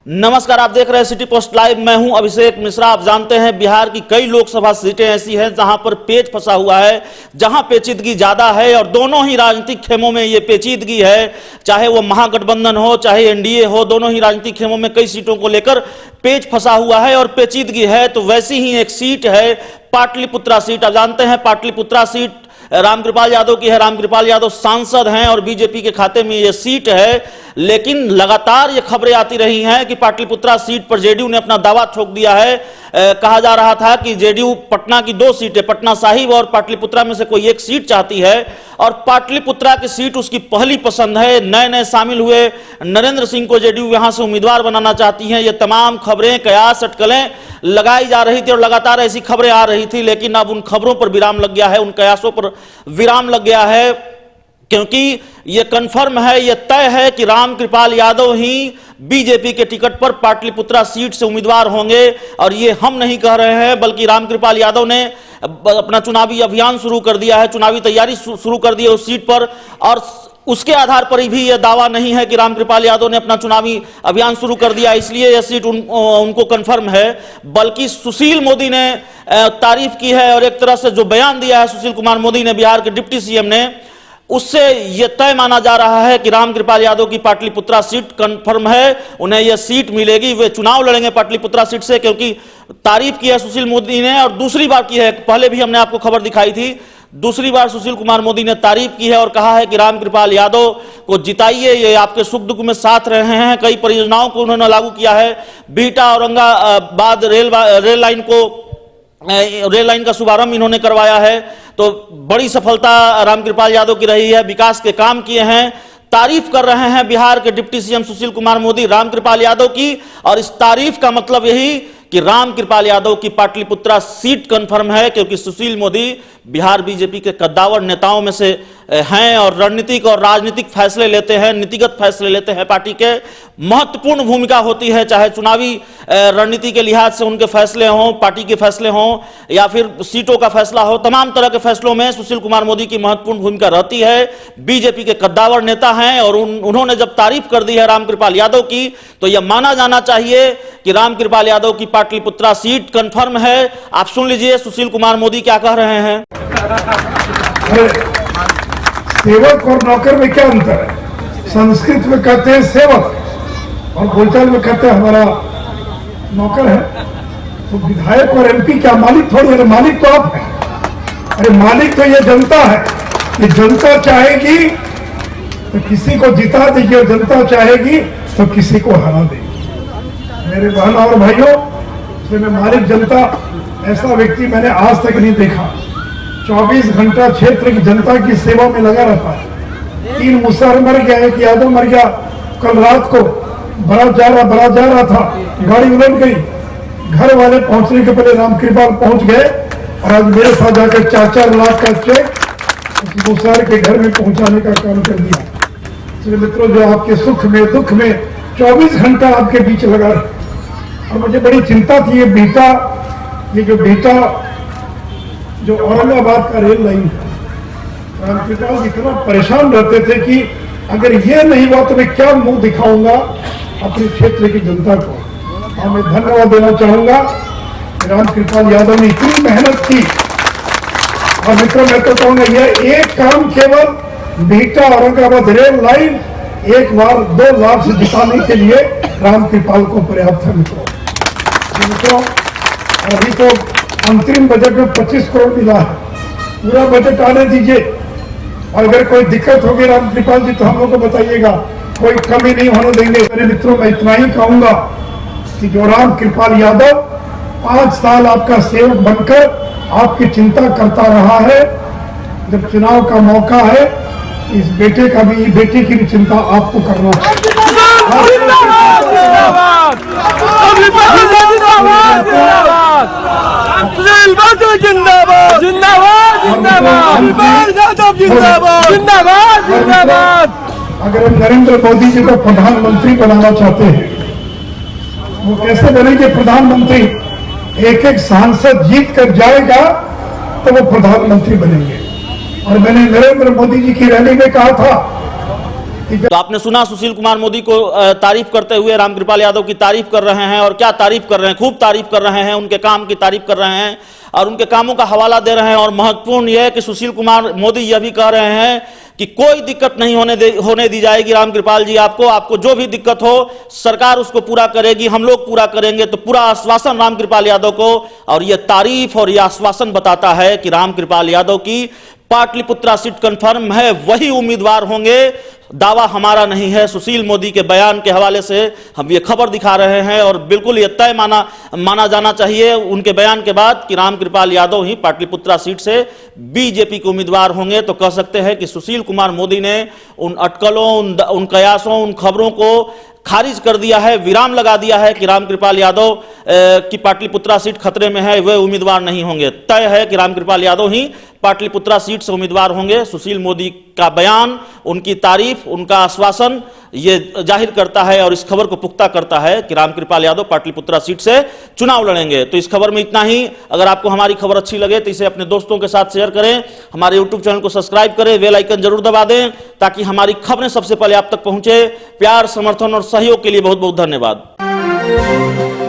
नमस्कार, आप देख रहे हैं सिटी पोस्ट लाइव। मैं हूं अभिषेक मिश्रा। आप जानते हैं बिहार की कई लोकसभा सीटें ऐसी हैं जहां पर पेच फंसा हुआ है, जहां पेचीदगी ज्यादा है और दोनों ही राजनीतिक खेमों में ये पेचीदगी है। चाहे वो महागठबंधन हो चाहे एनडीए हो, दोनों ही राजनीतिक खेमों में कई सीटों को लेकर पेच फंसा हुआ है और पेचीदगी है। तो वैसी ही एक सीट है पाटलिपुत्रा सीट। आप जानते हैं पाटलिपुत्रा सीट रामकृपाल यादव की है। रामकृपाल यादव सांसद हैं और बीजेपी के खाते में यह सीट है। लेकिन लगातार ये खबरें आती रही हैं कि पाटलिपुत्रा सीट पर जेडीयू ने अपना दावा ठोक दिया है। कहा जा रहा था कि जेडीयू पटना की 2 सीटें, पटना साहिब और पाटलिपुत्रा में से कोई एक सीट चाहती है और पाटलिपुत्रा की सीट उसकी पहली पसंद है। नए नए शामिल हुए नरेंद्र सिंह को जेडीयू यहां से उम्मीदवार बनाना चाहती है। ये तमाम खबरें, कयास, अटकलें लगाई जा रही थी और लगातार ऐसी खबरें आ रही थी। लेकिन अब उन खबरों पर विराम लग गया है, उन कयासों पर विराम लग गया है, क्योंकि यह कन्फर्म है, यह तय है कि रामकृपाल यादव ही बीजेपी के टिकट पर पाटलिपुत्रा सीट से उम्मीदवार होंगे। और ये हम नहीं कह रहे हैं, बल्कि रामकृपाल यादव ने अपना चुनावी अभियान शुरू कर दिया है, चुनावी तैयारी शुरू कर दी है उस सीट पर। और उसके आधार पर भी यह दावा नहीं है कि रामकृपाल यादव ने अपना चुनावी अभियान शुरू कर दिया इसलिए यह सीट उनको कंफर्म है, बल्कि सुशील मोदी ने तारीफ की है। और एक तरह से जो बयान दिया है सुशील कुमार मोदी ने, बिहार के डिप्टी सीएम ने, उससे यह तय माना जा रहा है कि रामकृपाल यादव की पाटलिपुत्रा सीट कंफर्म है, उन्हें यह सीट मिलेगी। वे चुनाव लड़ेंगे पाटलिपुत्रा सीट से, क्योंकि तारीफ की है सुशील मोदी ने और दूसरी बार की है। पहले भी हमने आपको खबर दिखाई थी, दूसरी बार सुशील कुमार मोदी ने तारीफ की है और कहा है कि रामकृपाल यादव को जिताइए, ये आपके सुख दुख में साथ रहे हैं। कई परियोजनाओं को उन्होंने लागू किया है। बिहटा औरंगाबाद रेल लाइन का शुभारंभ इन्होंने करवाया है। तो बड़ी सफलता रामकृपाल यादव की रही है, विकास के काम किए हैं। तारीफ कर रहे हैं बिहार के डिप्टी सीएम सुशील कुमार मोदी रामकृपाल यादव की, और इस तारीफ का मतलब यही कि रामकृपाल यादव की पाटलिपुत्रा सीट कंफर्म है, क्योंकि सुशील मोदी बिहार बीजेपी के कद्दावर नेताओं में से हैं और रणनीतिक और राजनीतिक फैसले लेते हैं, नीतिगत फैसले लेते हैं। पार्टी के महत्वपूर्ण भूमिका होती है, चाहे चुनावी रणनीति के लिहाज से उनके फैसले हों, पार्टी के फैसले हों या फिर सीटों का फैसला हो, तमाम तरह के फैसलों में सुशील कुमार मोदी की महत्वपूर्ण भूमिका रहती है। बीजेपी के कद्दावर नेता हैं और उन्होंने जब तारीफ कर दी है रामकृपाल यादव की, तो यह माना जाना चाहिए कि रामकृपाल यादव की पाटलिपुत्रा सीट कंफर्म है। आप सुन लीजिए सुशील कुमार मोदी क्या कह रहे हैं। सेवक और नौकर में क्या अंतर है? संस्कृत में कहते हैं सेवक और बोलचाल में कहते हैं हमारा नौकर है। तो विधायक और एमपी क्या मालिक थोड़ी है? मालिक तो आप हैं। अरे मालिक तो ये जनता है। ये जनता चाहेगी तो किसी को जिता देगी और जनता चाहेगी तो किसी को हरा देगी। मेरे बहनों और भाइयों, इसमें मालिक जनता ऐसा व्यक्ति मैंने आज तक नहीं देखा। 24 घंटा क्षेत्र की जनता की सेवा में लगा रहता है। 3 मुसहर मर गया, 1 यादव मर गया। कल रात को बारात जा रहा था, गाड़ी उलट गई। घर वाले पहुंचने के पहले रामकृपाल पहुंच गए और आज मेरे साथ जाकर 4-4 लाख का चेक उस मुसहर के घर में पहुंचाने का काम कर दिया। इसलिए मित्रों, जो आपके सुख में दुख में 24 घंटा आपके बीच लगा रहा। और मुझे बड़ी चिंता थी, ये बेटा जो औरंगाबाद का रेल लाइन है, रामकृपाल इतना परेशान रहते थे कि अगर ये नहीं हुआ तो मैं क्या मुंह दिखाऊंगा अपने क्षेत्र की जनता को। और मैं धन्यवाद देना चाहूंगा रामकृपाल यादव ने इतनी मेहनत की। और मित्रों, मैं तो कहूंगा यह एक काम केवल बिहटा औरंगाबाद रेल लाइन एक बार 2 लाख से जिताने के लिए रामकृपाल को पर्याप्त है। मित्रों, अभी तो अंतरिम बजट में 25 करोड़ मिला है। पूरा बजट आने दीजिए और अगर कोई दिक्कत होगी रामकृपाल जी तो हम लोग को बताइएगा, कोई कमी नहीं होने देंगे। मेरे मित्रों, मैं इतना ही कहूंगा कि जो रामकृपाल यादव 5 साल आपका सेवक बनकर आपकी चिंता करता रहा है, जब चुनाव का मौका है इस बेटे की भी चिंता आपको करना चाहिए। अगर हम नरेंद्र मोदी जी को प्रधानमंत्री बनाना चाहते हैं, वो कैसे बनेंगे प्रधानमंत्री? एक सांसद जीत कर जाएगा तो वो प्रधानमंत्री बनेंगे। और मैंने नरेंद्र मोदी जी की रैली में कहा था तो आपने सुना सुशील कुमार मोदी को तारीफ करते हुए रामकृपाल यादव की तारीफ कर रहे हैं, और क्या तारीफ कर रहे हैं, खूब तारीफ कर रहे हैं, उनके काम की तारीफ कर रहे हैं और उनके कामों का हवाला दे रहे हैं। और महत्वपूर्ण यह है कि सुशील कुमार मोदी यह भी कह रहे हैं कि कोई दिक्कत नहीं होने दी जाएगी रामकृपाल जी, आपको जो भी दिक्कत हो सरकार उसको पूरा करेगी, हम लोग पूरा करेंगे। तो पूरा आश्वासन रामकृपाल यादव को, और यह तारीफ और यह आश्वासन बताता है कि रामकृपाल यादव की पाटलिपुत्रा सीट कंफर्म है, वही उम्मीदवार होंगे, दावा हमारा नहीं है। सुशील मोदी के बयान के हवाले से हम ये खबर दिखा रहे हैं और बिल्कुल ये तय माना जाना चाहिए उनके बयान के बाद कि रामकृपाल यादव ही पाटलिपुत्रा सीट से बीजेपी के उम्मीदवार होंगे। तो कह सकते हैं कि सुशील कुमार मोदी ने उन अटकलों, उन कयासों, उन खबरों को खारिज कर दिया है, विराम लगा दिया है कि रामकृपाल यादव की पाटलिपुत्रा सीट खतरे में है, वे उम्मीदवार नहीं होंगे। तय है कि रामकृपाल यादव ही पाटलिपुत्रा सीट से उम्मीदवार होंगे। सुशील मोदी का बयान, उनकी तारीफ, उनका आश्वासन ये जाहिर करता है और इस खबर को पुख्ता करता है कि रामकृपाल यादव पाटलिपुत्रा सीट से चुनाव लड़ेंगे। तो इस खबर में इतना ही। अगर आपको हमारी खबर अच्छी लगे तो इसे अपने दोस्तों के साथ शेयर करें, हमारे यूट्यूब चैनल को सब्सक्राइब करें, बेल आइकन जरूर दबा दें ताकि हमारी खबरें सबसे पहले आप तक पहुंचे। प्यार, समर्थन और सहयोग के लिए बहुत बहुत धन्यवाद।